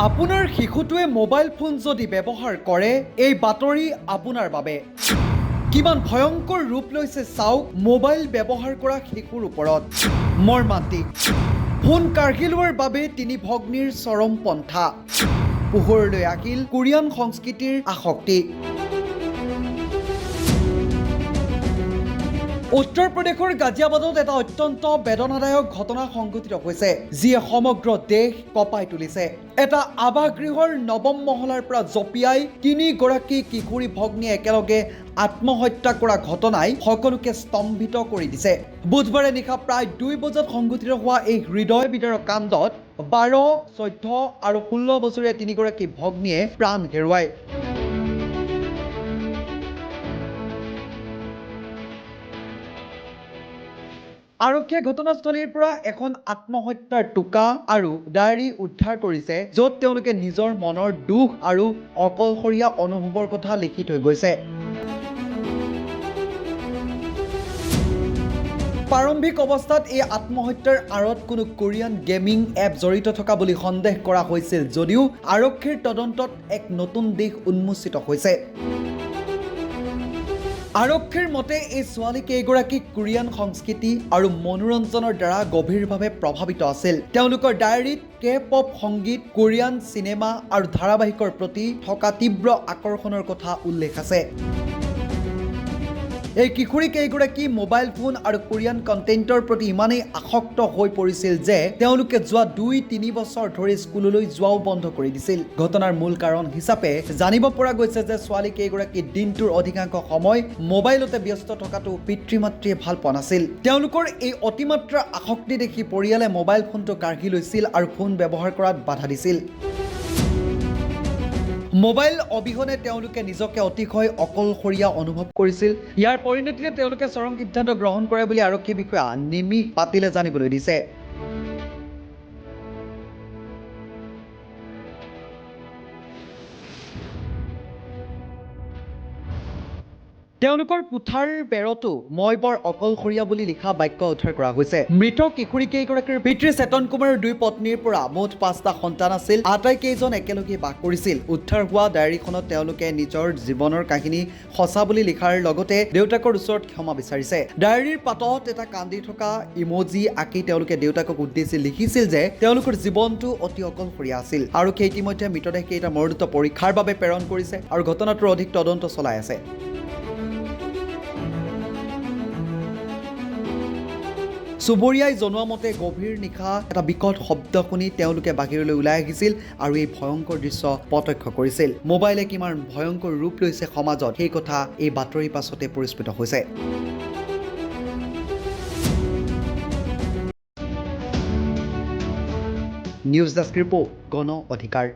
আপোনাৰ শিশুটোৱে mobile phone যদি ব্যৱহাৰ কৰে এই বাতৰি আপোনাৰ বাবে কিমান ভয়ংকৰ ৰূপ লৈছে চাওক মোবাইল ব্যৱহাৰ কৰা শিশুৰ ওপৰত মৰ্মান্তিক ফোন কাঢ়ি লোৱাৰ বাবে তিনি ভগ্নীৰ চৰম পন্থা পোহৰলৈ আহিল কোৰিয়ান সংস্কৃতিৰ আসক্তি উত্তৰ প্ৰদেশৰ গাজিয়াবাদত এটা অত্যন্ত বেদনাদায়ক ঘটনা সংঘটিত হৈছে যিয়ে সমগ্ৰ দেশ কঁপাই তুলিছে এটা আৱাসগৃহৰ নৱম মহলাৰ পৰা জঁপিয়াই তিনিগৰাকী কিশোৰী ভগ্নীয়ে একেলগে আত্মহত্যা কৰা ঘটনাই সকলোকে স্তম্ভিত কৰি দিছে বুধবাৰে নিশা প্ৰায় 2 বজাত সংঘটিত হোৱা এই হৃদয় বিদাৰক কাণ্ডত 12, 14 আৰু 16 বছৰীয়া তিনিগৰাকী ভগ্নীয়ে প্ৰাণ হেৰুৱায় আৰক্ষীয়ে ঘটনাস্থলীৰ পৰা এখন আত্মহত্যাৰ টোকা আৰু ডায়েৰী উদ্ধাৰ কৰিছে য'ত তেওঁলোকে নিজৰ মনৰ দুখ আৰু অকলশৰীয়া অনুভৱৰ কথা লিখি থৈ গৈছে প্ৰাৰম্ভিক অৱস্থাত এই আত্মহত্যাৰ আঁৰত কোনো কোৰিয়ান গেমিং এপ জড়িত থকা বুলি সন্দেহ কৰা হৈছিল যদিও আৰক্ষীৰ তদন্তত এক নতুন দিশ উন্মোচিত হৈছে আৰক্ষীৰ মতে এই ছোৱালী কেইগৰাকী কোৰিয়ান সংস্কৃতি আৰু মনোৰঞ্জনৰ দ্বাৰা গভীৰভাৱে প্ৰভাৱিত আছিল তেওঁলোকৰ ডায়েৰীত কে-পপ সংগীত কোৰিয়ান চিনেমা আৰু ধাৰাবাহিকৰ প্ৰতি থকা তীব্ৰ আকৰ্ষণৰ কথা উল্লেখ আছে এই কিশোৰী কেইগৰাকী মোবাইল ফোন আৰু কোৰিয়ান কণ্টেণ্টৰ প্ৰতি ইমানেই আসক্ত হৈ পৰিছিল যে তেওঁলোকে যোৱা 2-3 বছৰ ধৰি স্কুললৈ যোৱাও বন্ধ কৰি দিছিল ঘটনাৰ মূল কাৰণ হিচাপে জানিব পৰা গৈছে যে ছোৱালী কেইগৰাকী দিনটোৰ অধিকাংশ সময় মোবাইলতে ব্যস্ত থকাটো পিতৃ-মাতৃয়ে ভাল পোৱা নাছিল তেওঁলোকৰ এই অতিমাত্ৰা আসক্তি দেখি পৰিয়ালে মোবাইল ফোনটো কাঢ়ি লৈছিল আৰু ফোন ব্যৱহাৰ কৰাত বাধা দিছিল মোবাইল অবিহনে তেওঁলোকে নিজকে অতিশয় অকলশৰীয়া অনুভৱ কৰিছিল ইয়াৰ পৰিণতিতে তেওঁলোকে চৰম সিদ্ধান্ত গ্ৰহণ কৰে বুলি আৰক্ষী বিষয়া নিমিষ পাটিলে জানিবলৈ দিছে তেওঁলোকৰ কোঠাৰ বেৰতো মই বৰ অকলশৰীয়া বুলি লিখা বাক্য উদ্ধাৰ কৰা হৈছে মৃত কিশোৰী কেইগৰাকীৰ পিতৃ চেতন কুমাৰৰ 2 পত্নীৰ পৰা মুঠ 5টা সন্তান আছিল আটাইকেইজন একেলগে বাস কৰিছিল উদ্ধাৰ হোৱা ডায়েৰীখনত তেওঁলোকে নিজৰ জীৱনৰ কাহিনী সঁচা বুলি লিখাৰ লগতে দেউতাকৰ ওচৰত ক্ষমা বিচাৰিছে ডায়েৰীৰ পাতত এটা কান্দি থকা ইমোজি আঁকি তেওঁলোকে দেউতাকক উদ্দেশ্যি লিখিছিল যে তেওঁলোকৰ জীৱনটো অতি অকলশৰীয়া আছিল আৰু ইতিমধ্যে মৃতদেহ কেইটা মৰণোত্তৰ পৰীক্ষাৰ বাবে প্ৰেৰণ কৰিছে আৰু ঘটনাটোৰ অধিক তদন্ত চলাই আছে চুবুৰীয়াই জনোৱা মতে গভীৰ নিশা এটা বিকট শব্দ শুনি তেওঁলোকে বাহিৰলৈ ওলাই আহিছিল আৰু এই ভয়ংকৰ দৃশ্য প্ৰত্যক্ষ কৰিছিল মোবাইলে কিমান ভয়ংকৰ ৰূপ লৈছে সমাজত সেই কথা এই বাতৰিৰ পাছতে পৰিস্ফুট হৈছে নিউজ ডেস্ক ৰিপৰ্ট গণ অধিকাৰ